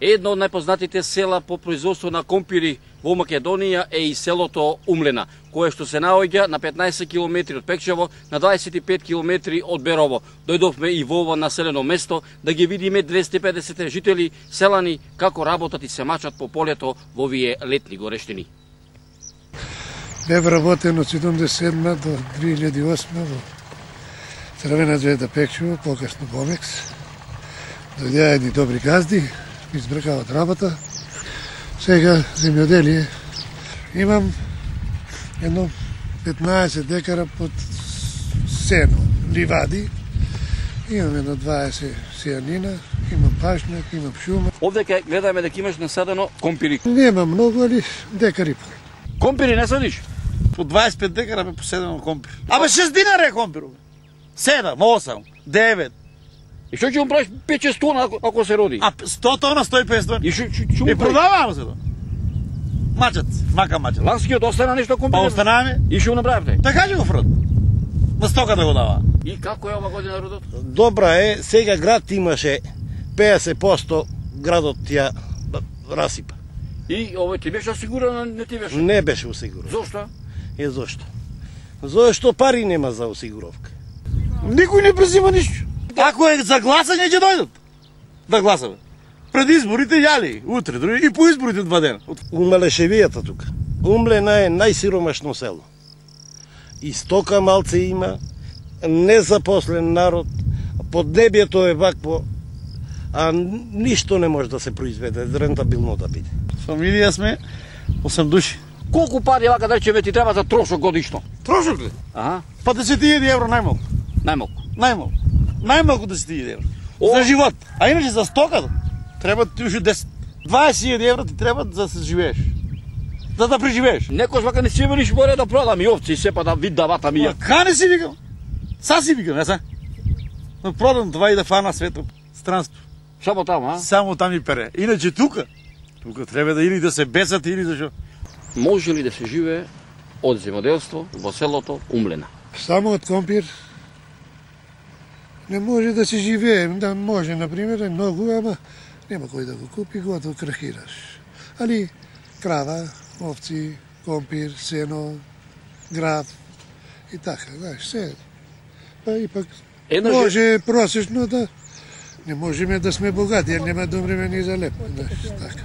Едно од најпознатите села по производство на компири во Македонија е и селото Умлена, кое што се наоѓа на 15 км од Пекчево, на 25 км од Берово. Дојдовме и во ова населено место да ги видиме 250 жители селани како работат и се мачат по полето во овие летни горештини. Бев работен од 1977 до 2008 во Црвена звезда Пекчево, покасно Бомекс. Дојдеа едни добри газди, избркаа од работа. Сега земјоделие. Имам едно 15 декара под сено, ливади. Имам едно 20 сејанина, имам пашнак, имам шума. Овде ке гледаме дека имаш насадено компири. Нема многу, али декар и пол. Компири не садиш? По 25 декара бе поседено компир. Абе 6 динара е компир. 7, 8, 9. И што ќе му правиш 5-6 тона ако се роди? А 100 тона, 150 тона. И што И му правиш? продаваме се тоа. Мачат, мака мачат. Ланскиот остана нешто компири? Па останаме. И што го направивте? Така ќе го фрат. На стока да го дава. И како е ова година родот? Добра е, сега град имаше 50% градот ја расипа. И овој ти беше осигурано, не ти беше? Не беше осигурен. Зошто? Е зошто? Зошто пари нема за осигуровка. Никој не презима ништо. Ако е за гласање ќе дојдат. Да гласаме. Пред изборите јали, утре, други, и по изборите 2 дена. Умалешевијата тука. Умлена е најсиромашно село. И стока малце има, незапослен народ, поднебјето е вакво, а ништо не може да се произведе, рентабилно да биде. Фамилија сме 8 души. Колку пари вака да речеме ти треба за трошок годишно? Трошок ли? Аха, Па 10.000 евро најмалку. најмалку. Најмалку. Најмалку 10.000 евро. О! За живот. А иначе за стоката треба ти уште 10. 20.000 евро ти треба за да се живееш. За да преживееш. Некош вака не си велиш море да продам и овци и се па да вид давата ми ја. Кане си викам? Са си викам, са. Но продам това и да фана свето странство. Само таму, а? Само там и пере. Иначе тука треба да или да се бесат или да шо. Може ли да се живее од земјоделство во селото Умлена? Само од компир не може да се живее. Да може, например, е многу, ама нема кој да го купи, го крахираш. Али крава, овци, компир, сено, град и така, знаеш, се. Па ипак може просечно да не можеме да сме богати, jer нема да умреме ни за лепо, знаеш, така.